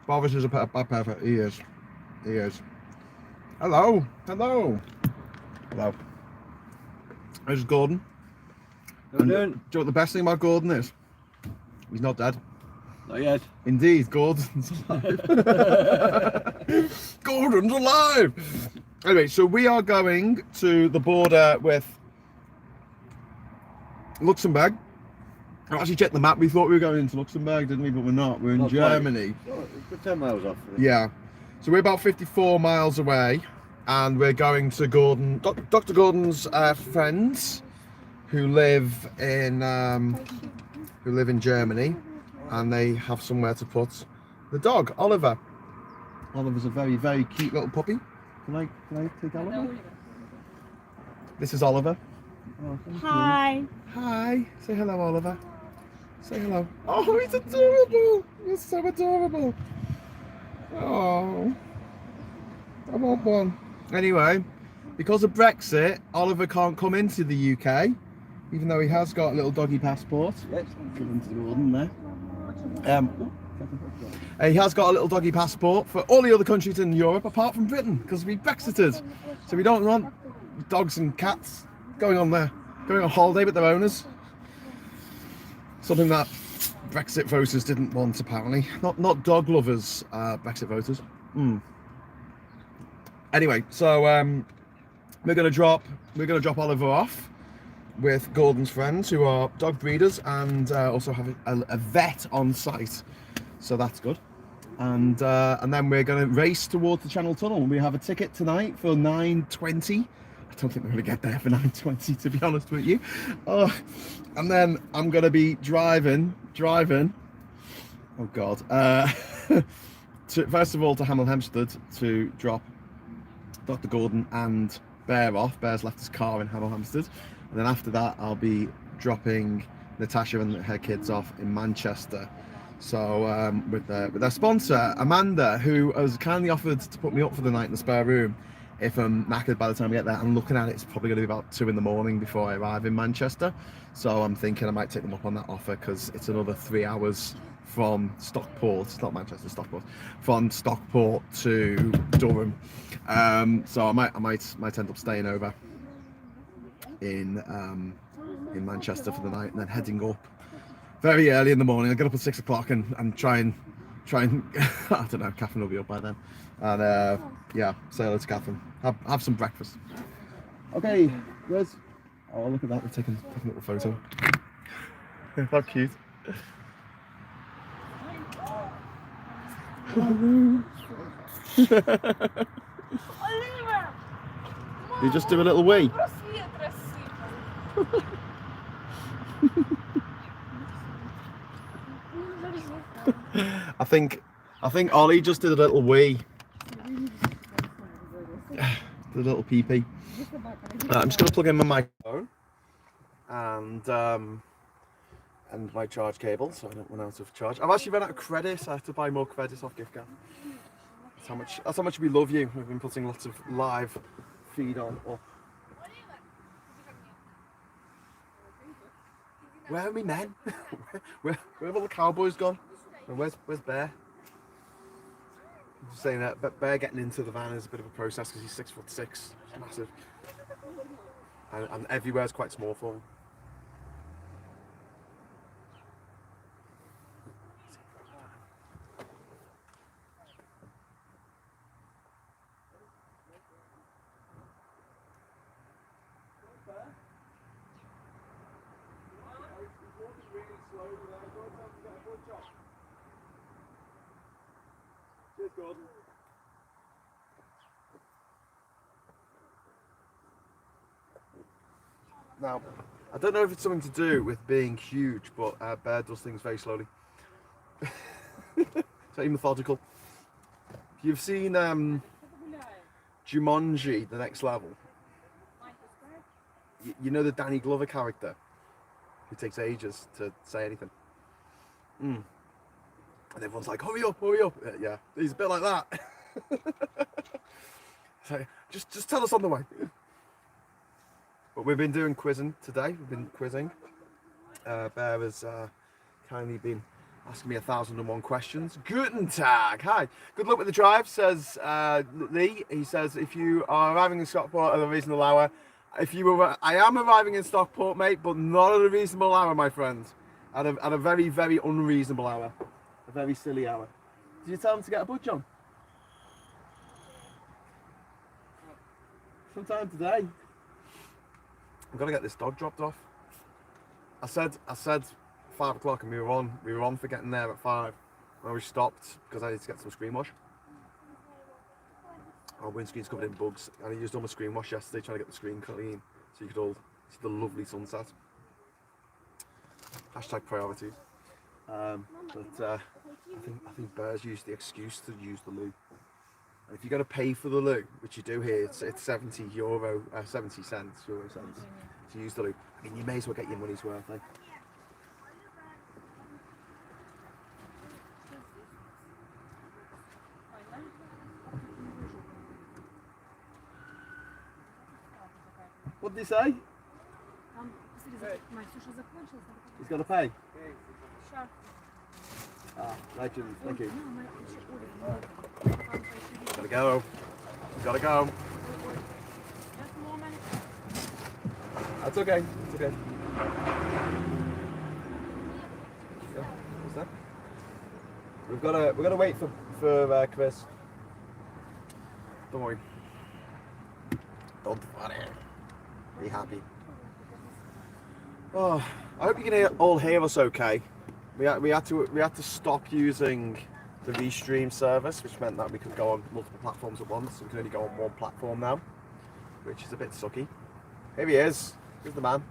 Boris is a perfect. He is. He is. Hello. Hello. Hello. This is Gordon. How you doing? Do you know what the best thing about Gordon is? He's not dead. Not yet. Indeed, Gordon's alive. Gordon's alive! Anyway, so we are going to the border with Luxembourg. I actually checked the map. We thought we were going into Luxembourg, didn't we? But we're not. We're in Germany. We're 10 miles off. Yeah. So we're about 54 miles away, and we're going to Dr. Gordon's friends who live in Germany, and they have somewhere to put the dog, Oliver. Oliver's a very, very cute little puppy. Can I take Oliver? This is Oliver. Oh, Hi. Hi. Say hello, Oliver. Say hello. Oh, he's adorable. You're so adorable. Oh, I want one. Anyway, because of Brexit, Oliver can't come into the UK, even though he has got a little doggy passport. Yes, give him to Gordon there. He has got a little doggy passport for all the other countries in Europe apart from Britain, because we Brexited. So we don't want dogs and cats going on holiday with their owners. Something that Brexit voters didn't want, apparently. Not dog lovers, Brexit voters. Anyway, so we're gonna drop Oliver off with Gordon's friends, who are dog breeders and also have a vet on site. So that's good. And then we're gonna race towards the Channel Tunnel. We have a ticket tonight for 9:20. I don't think we're going to get there for 9:20, to be honest with you. Oh, and then I'm going to be driving. Oh God. First of all, to Hemel Hempstead to drop Dr. Gordon and Bear off. Bear's left his car in Hemel Hempstead, and then after that, I'll be dropping Natasha and her kids off in Manchester. So with their sponsor Amanda, who has kindly offered to put me up for the night in the spare room. If I'm knackered by the time I get there, I'm looking at it, it's probably going to be about 2 in the morning before I arrive in Manchester. So I'm thinking I might take them up on that offer, because it's another 3 hours from Stockport. It's not Manchester, Stockport. From Stockport to Durham. So I might end up staying over in Manchester for the night, and then heading up very early in the morning. I'll get up at 6 o'clock and try and I don't know, Catherine will be up by then. And yeah, say hello to Catherine. Have some breakfast. Okay, where's... Oh, look at that, we're taking a little photo. How cute. You just do a little wee. I think Ollie just did a little wee. The little pee-pee. I'm just gonna plug in my microphone and my charge cable, so I don't run out of charge. I've actually run out of credits. I have to buy more credits off gift card. That's how much we love you. We've been putting lots of live feed on up. Where are we men? where have all the cowboys gone? And where's Bear? I'm just saying that Bear getting into the van is a bit of a process because he's 6'6". He's massive. And everywhere's quite small for him. Cheers, Gordon. Now, I don't know if it's something to do with being huge, but Bear does things very slowly. It's not even methodical. You've seen Jumanji, The Next Level. You know the Danny Glover character who takes ages to say anything. And everyone's like, hurry up, hurry up. Yeah, he's a bit like that. So just tell us on the way. But we've been doing quizzing today. We've been quizzing. Bear has kindly been asking me 1,001 questions. Guten Tag. Hi. Good luck with the drive, says Lee. He says, if you are arriving in Stockport at a reasonable hour, I am arriving in Stockport, mate, but not at a reasonable hour, my friend. At a very, very unreasonable hour. A very silly hour. Did you tell him to get a budge on? Sometime today. I've got to get this dog dropped off. I said 5 o'clock, and we were on for getting there at 5. When we stopped because I need to get some screen wash. Our windscreen's covered in bugs, and I used all my screen wash yesterday trying to get the screen clean so you could all see the lovely sunset. Hashtag priorities. I think bears use the excuse to use the loo. And if you're going to pay for the loo, which you do here, it's 70 cents to use the loo. I mean, you may as well get your money's worth, eh? What did he say? He's got to pay? Ah, legend, thank you. Gotta go. Gotta go. That's okay. It's okay. Yeah, what's that? We've gotta wait for Chris. Don't worry. Don't worry. Be happy. Oh, I hope you can all hear us okay. We had to stop using the Restream service, which meant that we could go on multiple platforms at once. We can only go on one platform now, which is a bit sucky. Here he is. Here's the man.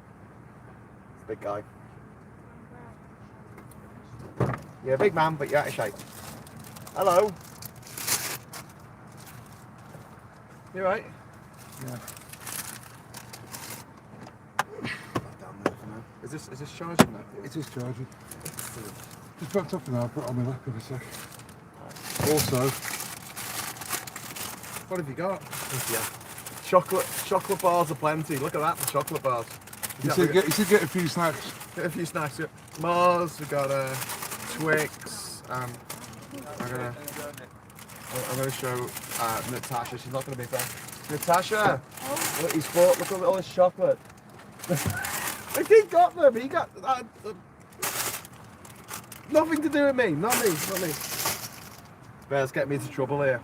He's a big guy. You're a big man, but you're out of shape. Hello. You right? Yeah. Is this charging now? It is charging. Just backed up now, I'll put it on my lap in a sec. Also, what have you got? Yeah. Chocolate bars are plenty. Look at that, the chocolate bars. You said get a few snacks. Get a few snacks. Yeah. Mars, we got Twix. I'm gonna show Natasha. She's not gonna be there. Natasha, look, he's bought. Look at all this chocolate. He got them. He got nothing to do with me. Not me. Bears get me into trouble here.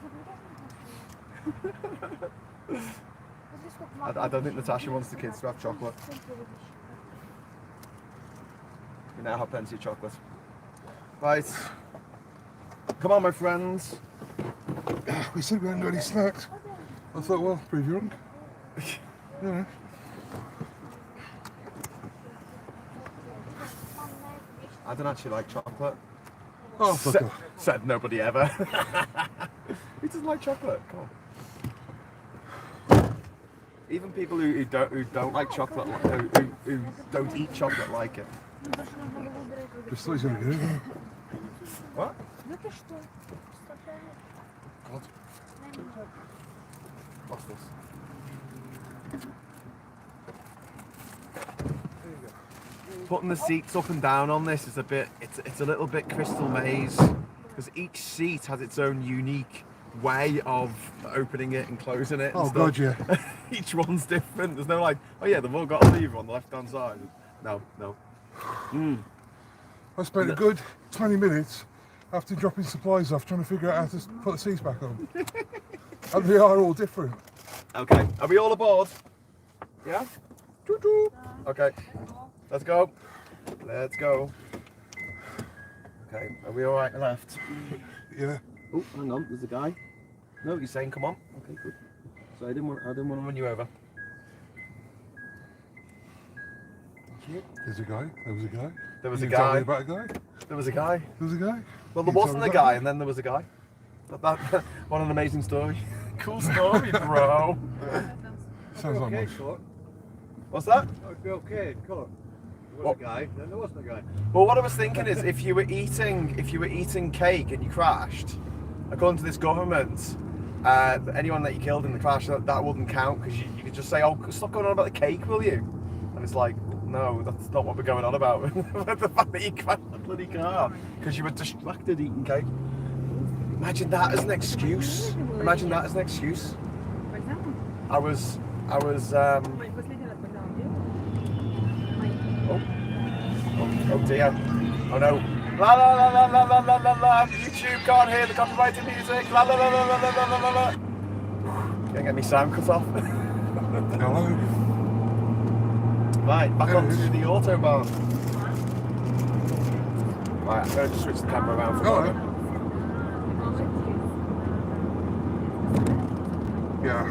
I don't think Natasha wants the kids to have chocolate. We now have plenty of chocolate. Right. Come on, my friends. We said we hadn't got any snacks. I thought, well, pretty young. Yeah. I don't actually like chocolate. Oh, fuck off. Said nobody ever. Who doesn't like chocolate? Come on. Even people who don't like chocolate, who don't eat chocolate, like it. Just thought he was going to get it. What? God. What's this? Putting the seats up and down on this is it's a little bit Crystal Maze, because each seat has its own unique way of opening it and closing it. Oh God, yeah. Each one's different. There's no like, oh yeah, they've all got a lever on the left hand side. No. I spent a good 20 minutes after dropping supplies off trying to figure out how to put the seats back on. And they are all different. Okay, are we all aboard? Yeah? Choo-choo. Okay, let's go. Let's go. Okay, are we alright left? Yeah. Oh, hang on, there's a guy. No, he's saying come on. Okay, good. So I didn't want to run you over. There's a guy. There was a guy. There was You a can tell me guy. about a guy. There was a guy. There was a guy. Well, You there can wasn't tell a me guy, about and then there was a guy. What an amazing story. Cool story, bro. Sounds like Okay, much. Colour. What's that? That would be okay, Colour. There was What? a guy, then there wasn't a guy. Well, what I was thinking is, if you were eating cake and you crashed, according to this government, anyone that you killed in the crash, that wouldn't count, because you could just say, "Oh, stop going on about the cake, will you?" And it's like, No, that's not what we're going on about. The fact that you crashed the bloody car because you were distracted eating cake. Imagine that as an excuse. Imagine that as an excuse. I was. Oh dear. Oh no. La la la la la la la la la. YouTube can't hear the copyrighted music. La la la la la la la la la. Gonna get me sound cut off. Hello. Right, back onto the autobahn. Right, I'm going to switch the camera around for a moment. Yeah.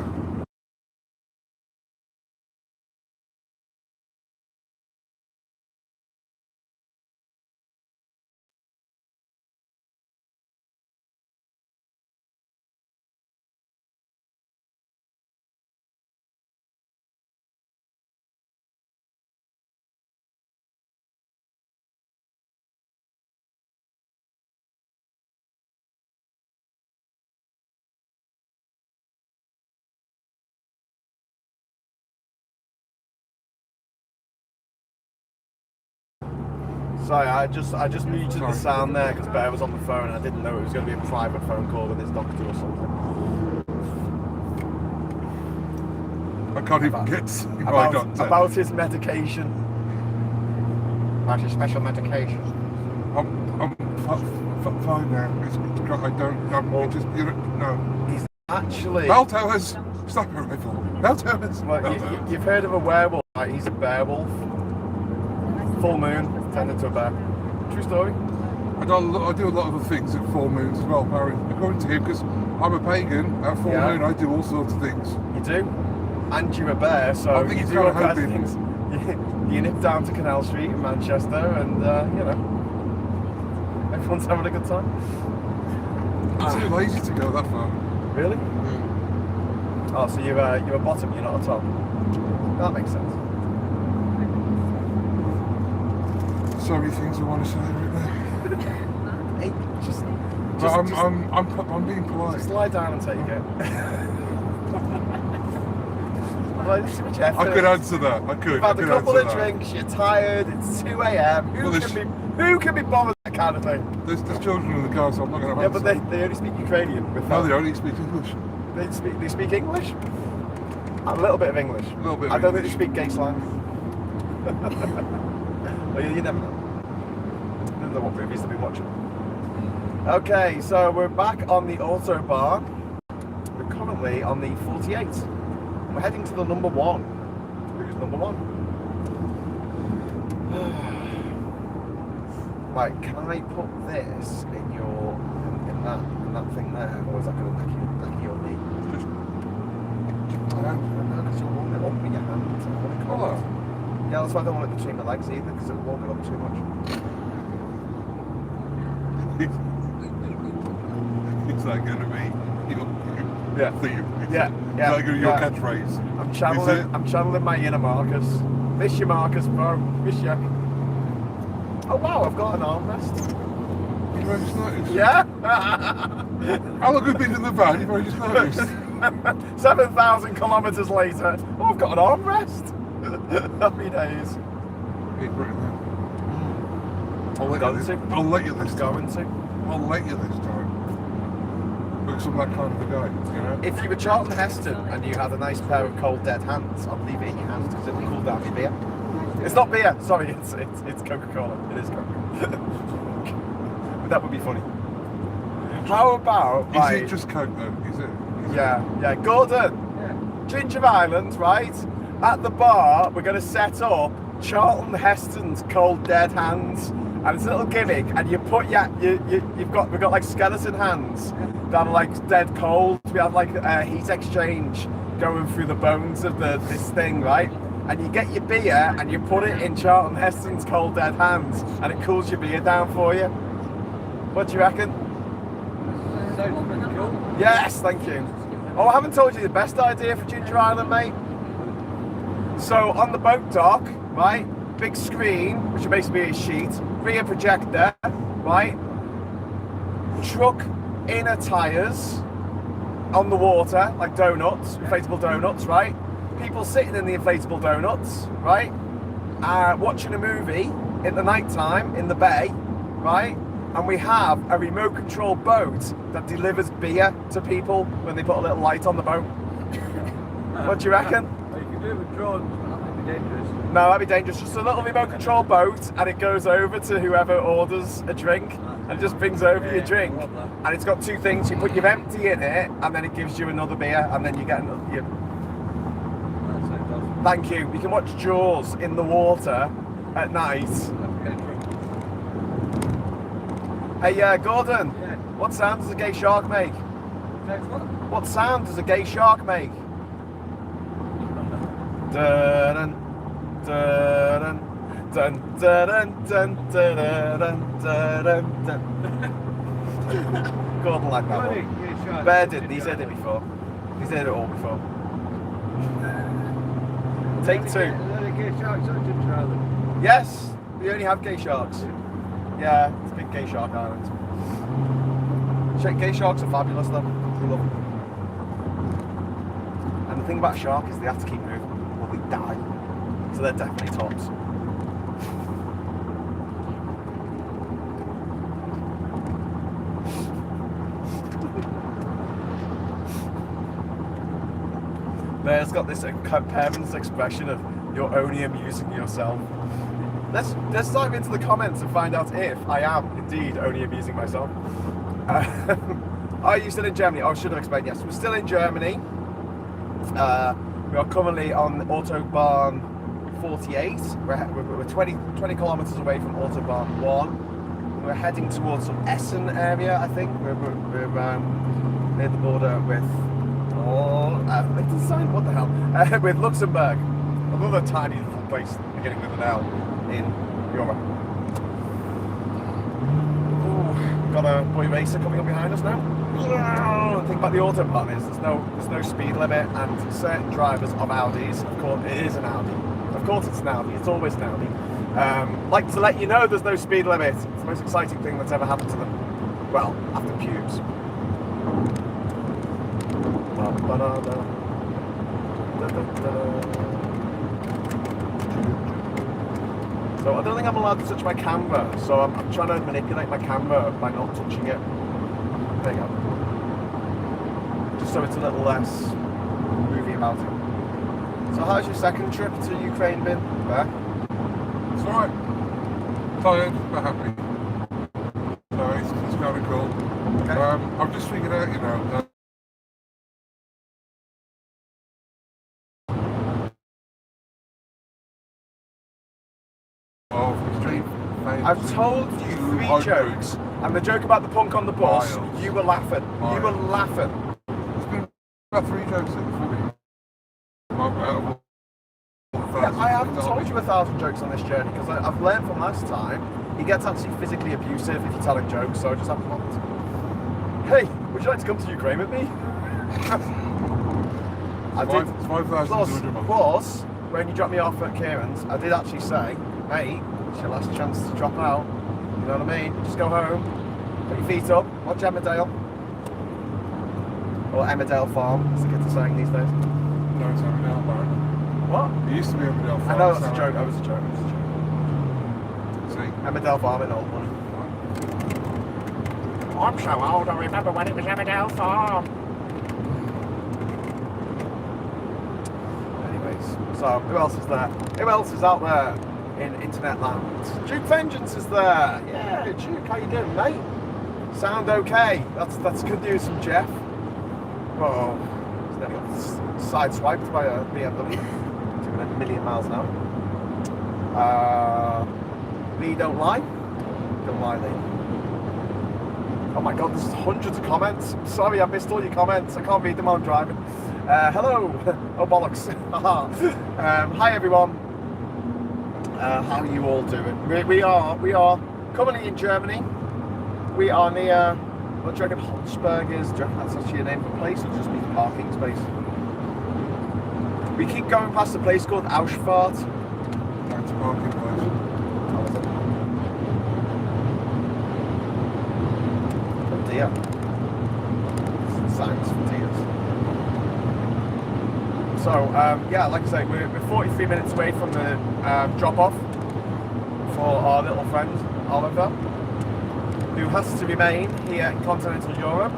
Sorry, I just muted the sound there because Bear was on the phone and I didn't know it was going to be a private phone call with his doctor or something. I can't even get to see my doctor. About his medication. About his special medication. I'm fine now. I just, no. He's actually... Bell towers! Stop your rifle. Bell towers! Well, you've heard of a werewolf, right? He's a werewolf. Full moon, turned into a bear. True story. I do a lot of other things at full moons as well, apparently. According to him, because I'm a pagan, at full moon I do all sorts of things. You do? And you're a bear, so I think you he's do all kind of kinds of things. You nip down to Canal Street in Manchester and, you know, everyone's having a good time. I'm too lazy to go that far. Really? Oh, so you're a bottom, you're not a top. That makes sense. So many things I want to say right now. Hey, But I'm being polite. Just lie down and take it. Like, this is much effort. I could answer that. I could. You've had a couple of drinks, you're tired, it's 2 a.m. Who can be bothered with that kind of thing? There's children in the car, so I'm not going to answer. Yeah, but they only speak Ukrainian. No, they only speak English. They speak English? A little bit of English. A little bit of I don't think English. they speak gay slang. Well, you never know. I don't know what movies they'll be watching. Okay, so we're back on the Autobahn. We're currently on the 48. We're heading to the number 1. Who's number 1? Right, can I put this in your in that thing there, or is that going to knock your knee? I don't know, because you'll warm it up with your hands. Oh. Yeah, that's why I don't want it between my legs either, because it'll warm it up too much. Is that going to be your theme? Yeah. Is that going to be your catchphrase? I'm channeling my inner Marcus. Miss you, Marcus, bro. Miss you. Oh wow, I've got an armrest. You've only just noticed? Yeah. How long have you been in the van? You've only just noticed? 7,000 kilometres later. Oh, I've got an armrest. Happy days. Keep written there. I'll let you this time. I'll let you this time. Because I'm that kind of a guy, you know? If you were Charlton Heston and you had a nice pair of cold dead hands, I'd leave it in your hands because it'll cool down your beer. It's not beer, sorry, it's Coca-Cola. It is Coca-Cola. But that would be funny. How about... Is it just Coke though? Is it? Yeah. Gordon, Ginger Island, right? At the bar, we're going to set up Charlton Heston's cold dead hands. And it's a little gimmick, and you put we've got like skeleton hands that are like dead cold. We have like a heat exchange going through the bones of this thing, right? And you get your beer and you put it in Charlton Heston's cold dead hands, and it cools your beer down for you. What do you reckon? Sounds pretty cool. Yes, thank you. Oh, I haven't told you the best idea for Ginger Island, mate. So on the boat dock, right? Big screen, which will basically be a sheet, rear projector, right? Truck inner tyres on the water, like donuts, inflatable donuts, right? People sitting in the inflatable donuts, right? watching a movie in the night time in the bay, right? And we have a remote control boat that delivers beer to people when they put a little light on the boat. What do you reckon? Well, you can do it with drones, but that might be dangerous. No, that'd be dangerous. Just a little remote control boat, and it goes over to whoever orders a drink, and it just brings over your drink. And it's got two things: you put your empty in it, and then it gives you another beer, and then you get another. That sounds awesome. Thank you. We can watch Jaws in the water at night. Hey, Gordon. Yeah. What sound does a gay shark make? Next one. What sound does a gay shark make? Dun dun dun dun dun dun dun dun dun. Gordon liked that one. Bear didn't. He's heard it before. He's heard it all before. Take two. Yes, we only have gay sharks. Yeah, it's a big gay shark island. Gay sharks are fabulous though. We love them. And the thing about a shark is they have to keep moving or they die. So they're definitely tops. Bear's got this parent's expression of you're only amusing yourself. Let's dive into the comments and find out if I am indeed only amusing myself. Are you still in Germany? Oh, I should have explained. Yes, we're still in Germany. We are currently on Autobahn 48. We're 20 kilometers away from Autobahn 1. We're heading towards some Essen area, I think. We're near the border with it doesn't sound, what the hell? With Luxembourg, another tiny little place beginning with an L in Europe. Ooh, got a boy racer coming up behind us now. The thing about the Autobahn is there's no speed limit, and certain drivers of Audis, of course, it is an Audi. Of course it's an Audi, it's always an Audi. Like to let you know there's no speed limit. It's the most exciting thing that's ever happened to them. Well, after pubes. So I don't think I'm allowed to touch my camera, so I'm trying to manipulate my camera by not touching it. There you go. Just so it's a little less movie about it. So how's your second trip to Ukraine been? Bear? It's alright. Tired, but happy. So it's kind of cool. Okay. I've just figured out, you know, that I've told you 3 jokes, and the joke about the punk on the bus, you were laughing. You were laughing. It's been about 3 jokes in for me. I haven't told you 1,000 jokes on this journey, because I've learned from last time, he gets actually physically abusive if you're telling jokes, so I just haven't bothered. Hey, would you like to come to Ukraine with me? I did. It's 5,200 plus, when you dropped me off at Kieran's, I did actually say, mate, it's your last chance to drop out. You know what I mean? Just go home, put your feet up, watch Emmerdale. Or Emmerdale Farm, as the kids are saying these days. No, it's Emmerdale Farm. What? It used to be Emmerdale Farm. I know, that's a joke. That was a joke. See? Emmerdale Farm in Old Money. I'm so old, I remember when it was Emmerdale Farm. Anyways, so who else is there? Who else is out there in internet land? Duke Vengeance is there. Yeah, Duke, how you doing, mate? Sound okay? That's good news from Jeff. Oh, he's nearly got sideswiped by a BMW. Doing a million miles an hour. Lee don't lie. Don't lie, Lee. Oh my god, there's hundreds of comments. Sorry, I missed all your comments. I can't read them while I'm driving. Hello. Oh, bollocks. Hi, everyone. How are you all doing? We are currently in Germany. We are near, what do you reckon Holzberg is? Do you reckon that's actually a name of a place, or just means parking space? We keep going past a place called Auschwitz. That's a parking place. Oh, is it? Oh dear. Signs for deers. So yeah, like I say, we're 43 minutes away from the drop-off for our little friend Oliver, who has to remain here in continental Europe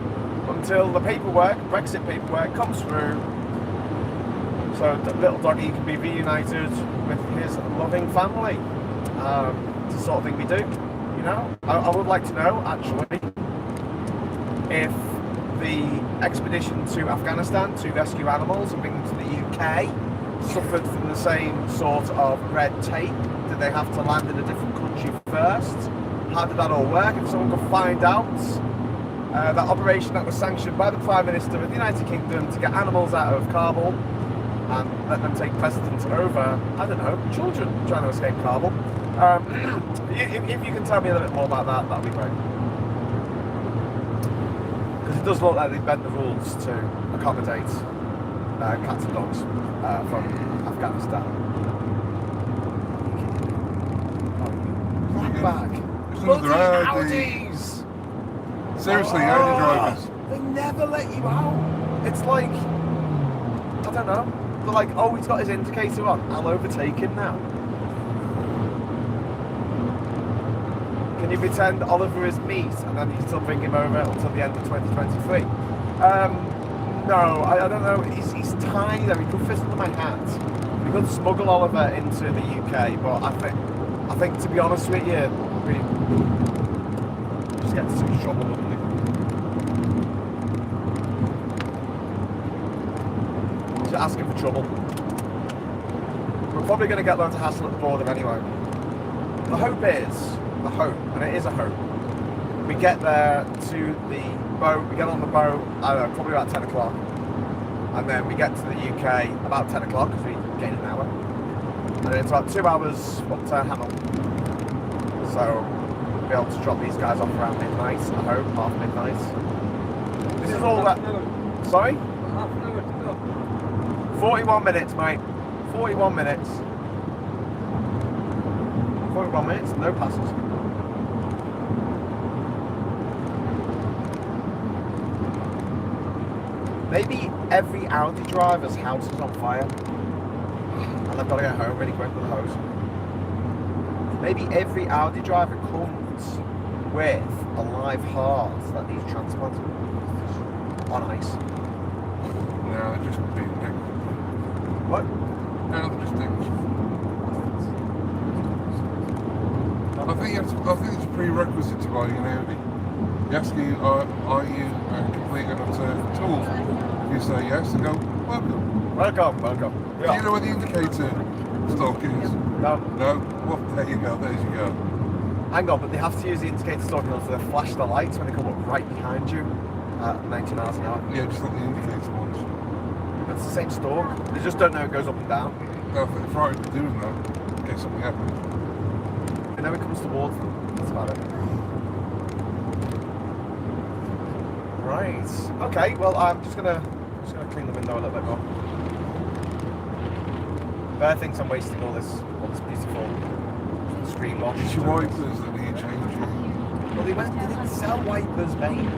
until the paperwork, Brexit paperwork, comes through, so the little doggy can be reunited with his loving family. It's the sort of thing we do, you know. I would like to know, actually, if the expedition to Afghanistan to rescue animals and bring them to the UK suffered from the same sort of red tape. Did they have to land in a different country first? How did that all work? If someone could find out that operation that was sanctioned by the Prime Minister of the United Kingdom to get animals out of Kabul and let them take precedence over, I don't know, children trying to escape Kabul. If you can tell me a little bit more about that, that'd be great. Because it does look like they bent the rules to accommodate cats and dogs from Afghanistan. Black bag. Bloody Bloody Audis! Seriously, Audi drivers. They never let you out. It's like, I don't know. They're like, oh, he's got his indicator on. I'll overtake him now. Can you pretend Oliver is meat and then you still bring him over until the end of 2023? No, I don't know. He's tiny though. He could fit under my hat. We could smuggle Oliver into the UK, but I think to be honest with you, we just get into some trouble, wouldn't we? Just asking for trouble. We're probably going to get loads of hassle at the border anyway. The hope, and it is a hope, we get there to the boat, we get on the boat, I don't know, probably about 10 o'clock. And then we get to the UK about 10 o'clock because we gain an hour. And then it's about 2 hours up to Hamilton. So we'll be able to drop these guys off around midnight, I hope, half midnight. This is all that. Sorry? Half an hour to go. 41 minutes, mate. 41 minutes. 41 minutes, no passes. Maybe every Audi driver's house is on fire and they've got to get home really quick with a hose. Maybe every Audi driver comes with a live heart that needs transplanted on ice. No, they're just being dicks. What? No, they're just dicks. I think it's a prerequisite to buying an Audi. You ask you, are you complete and utter tool? If you say yes, they go, welcome. Welcome. Do you know where the indicator stalk is? No. No? Well, there you go, there you go. Hang on, but they have to use the indicator stalk in order to flash the lights when they come up right behind you at 90 miles an hour. Yeah, just like the indicator ones. It's the same stalk. They just don't know it goes up and down. No, if they're frightened of doing that, in case something happens. They know it comes towards them. That's about it. Right. Okay. Well, I'm just gonna clean the window a little bit more. Bear thinks I'm wasting all this beautiful screen wash. It's your wipers that need changing. Well, they didn't sell wipers, mate.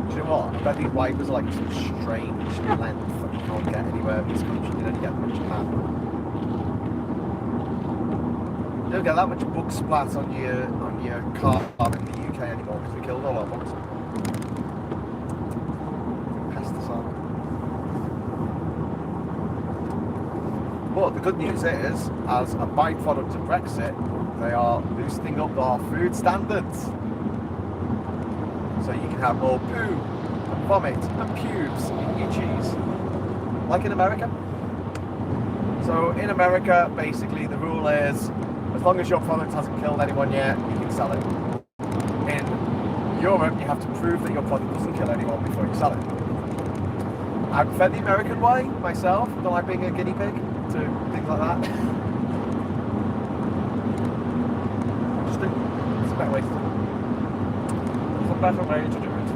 Do you know what? I bet these wipers are like some strange length that you can't get anywhere in this country. You don't get much of that. You don't get that much bug splat on your car in the UK anymore because we killed all our bugs. Pesticide. But the good news is, as a byproduct of Brexit, they are boosting up our food standards. So you can have more poo, and vomit, and pubes in your cheese. Like in America. So in America, basically the rule is, as long as your product hasn't killed anyone yet, you can sell it. In Europe, you have to prove that your product doesn't kill anyone before you sell it. I prefer the American way, myself. I don't like being a guinea pig to things like that. Just think it's a better way to do it. It's a better way to do it.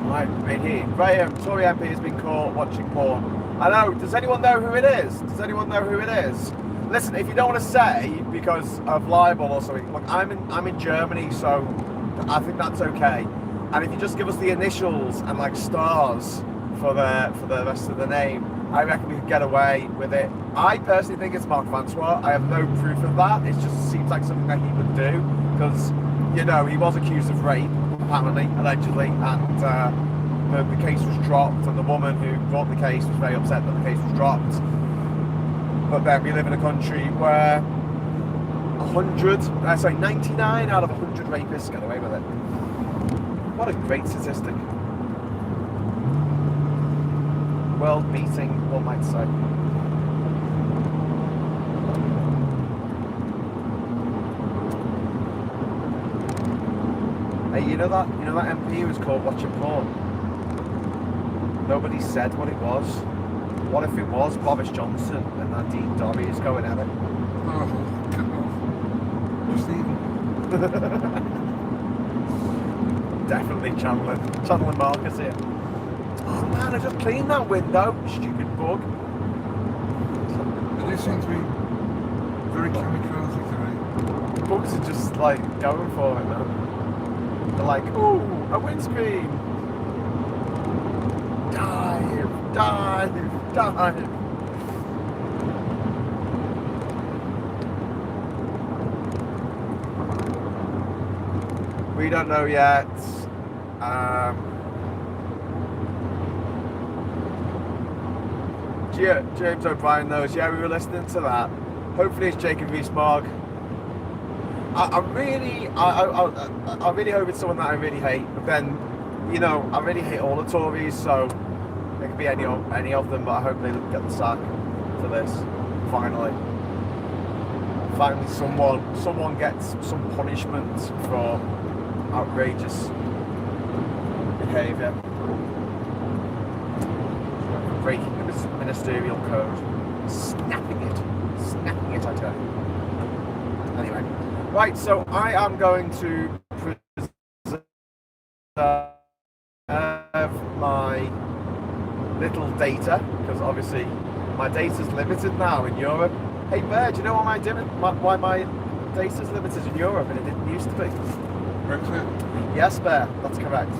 Right, right here. Graham, Tory MP has been caught watching porn. I know, does anyone know who it is? Does anyone know who it is? Listen, if you don't want to say because of libel or something, look, I'm in Germany, so I think that's okay. And if you just give us the initials and like stars for the rest of the name. I reckon we could get away with it. I personally think it's Mark Francois. I have no proof of that. It just seems like something that he would do because, you know, he was accused of rape, apparently, allegedly, and the case was dropped, and the woman who brought the case was very upset that the case was dropped. But then we live in a country where 99 out of 100 rapists get away with it. What a great statistic. World beating, one might say. Hey, you know that MP was caught watching porn? Nobody said what it was. What if it was Boris Johnson and Nadine Dorries going at it? Oh, get off. Just even. Definitely channeling Marcus here. Oh man, I just cleaned that window, stupid bug. They seem to be very kamikaze today. Bugs are just like going for it now. They're like, ooh, a windscreen. Dive. We don't know yet. James O'Brien knows. Yeah, we were listening to that. Hopefully it's Jacob Rees-Mogg. I really hope it's someone that I really hate. But then, you know, I really hate all the Tories, so it could be any of them. But I hope they get the sack for this. Finally, someone gets some punishment for outrageous behaviour, breaking the ministerial code, snapping it, I tell you. Anyway, right, so I am going to preserve my little data, because obviously my data's limited now in Europe. Hey Bear, do you know why my data's limited in Europe and it didn't used to be? Brexit? Yes, Bear, that's correct.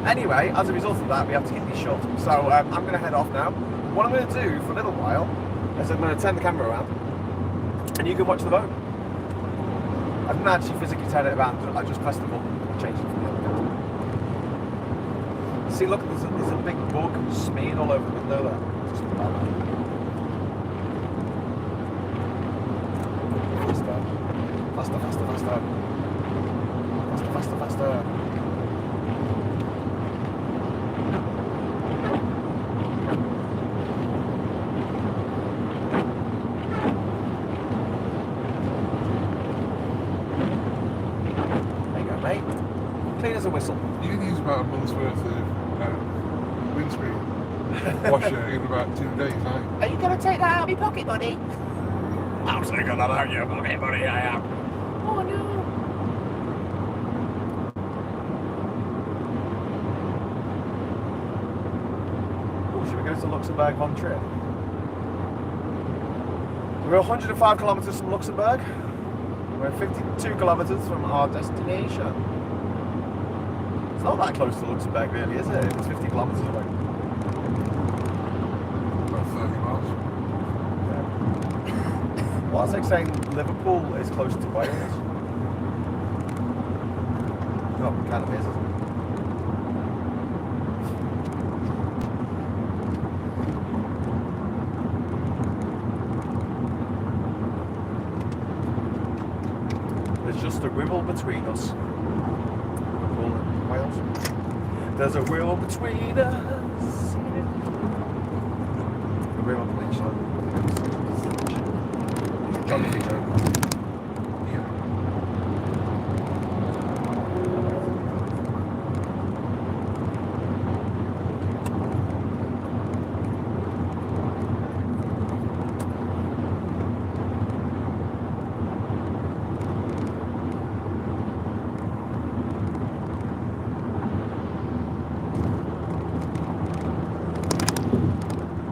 Anyway, as a result of that, we have to keep these short. So I'm going to head off now. What I'm going to do for a little while is I'm going to turn the camera around and you can watch the boat. I didn't actually physically turn it around, I just pressed the button and changed it from the other bit. See, look, there's a big bug smeared all over the window there. Just about that. Faster. There you go, mate. Clean as a whistle. You can use about a month's worth of windscreen washer in about 2 days, aren't you? Are you going to take that out of my pocket, buddy? I'm taking that out of your pocket, buddy, I am. Oh no. Should we go to Luxembourg on trip? We're 105 kilometers from Luxembourg. We're 52 kilometers from our destination. It's not that close to Luxembourg, really, is it? It's 50 kilometers away. About 30 miles. Well, it's like saying Liverpool is close to Wales. Well, it kind of is, isn't it? There's just a river between us. Liverpool and Wales. There's a river between us. The river peninsula. Geography joke. Yeah.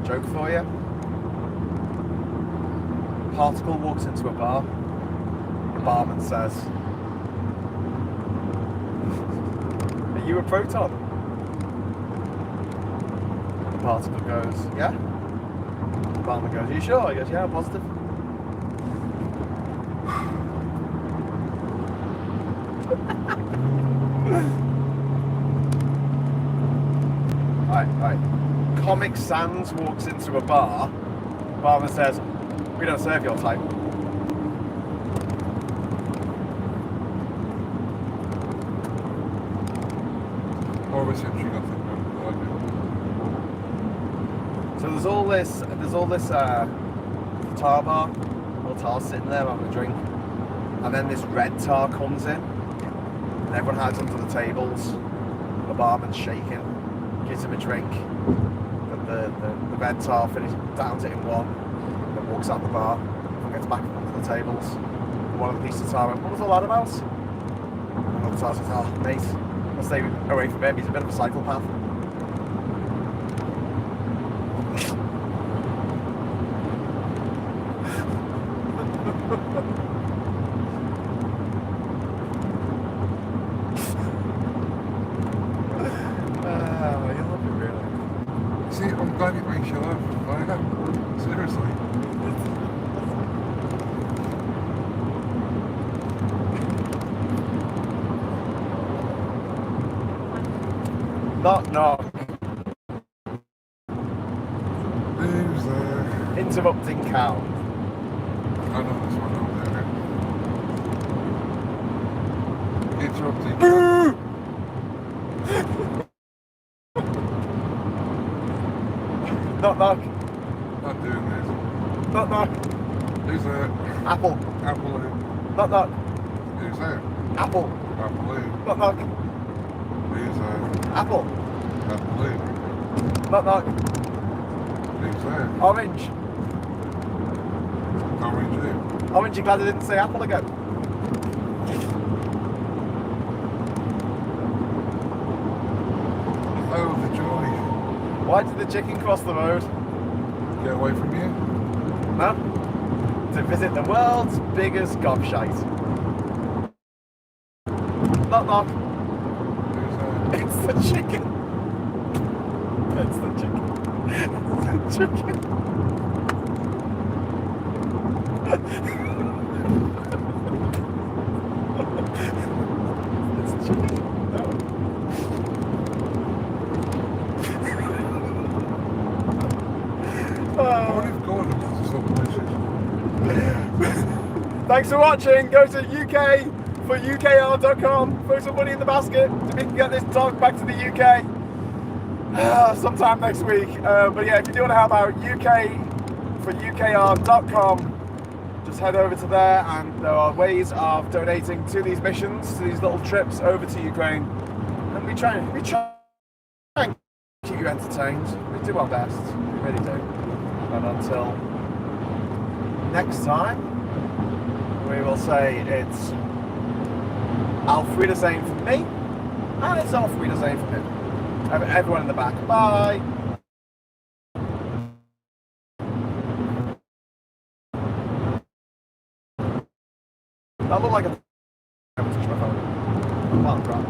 Joke for you. Particle walks into a bar. The barman says, "Are you a proton?" particle goes, yeah? The barman goes, are you sure? He goes, yeah, I'm positive. Right. Comic Sans walks into a bar. The barman says, we don't serve your type. Or was it she got the So there's all this tar bar, all tar sitting there having a drink, and then this red tar comes in, and everyone hides under the tables. The barman's shaking, gives him a drink, and the red tar downs it in one, and then walks out the bar, and gets back under the tables. And one of the pieces of tar went, what was all that about? And the tar says, oh mate, I'll stay away from him, he's a bit of a psychopath. See, I'm glad it makes you laugh. I am. Seriously. Knock knock. Who's there? Interrupting cow. I know this one over there. Interrupting. Knock knock. Not doing this. Knock knock. Who's there? Apple. Apple who? Knock knock. Who's there? Apple. Apple who? Knock knock. Who's there? Apple. Apple who? Knock knock. Who's there? Orange. Orange who? Orange, you glad I didn't say apple again? Oh, the joy. Why did the chicken cross the road? Get away from you? No? To visit the world's biggest gobshite. Knock knock. Who's there? It's the chicken. It's the chicken. It's the chicken. It's the chicken. No. I would have gone to some places. Thanks for watching. Go to UK for ukr.com. Throw some money in the basket so we can get this dog back to the UK sometime next week. But yeah, if you do want to help out, UK for ukr.com. Just head over to there, and there are ways of donating to these missions, to these little trips over to Ukraine. And we try and keep you entertained. We do our best. We really do. And until next time, we will say it's Auf Wiedersehen from me, and it's Auf Wiedersehen from him. Everyone in the back. Bye. That looked like a... I touched my phone. Well, crap.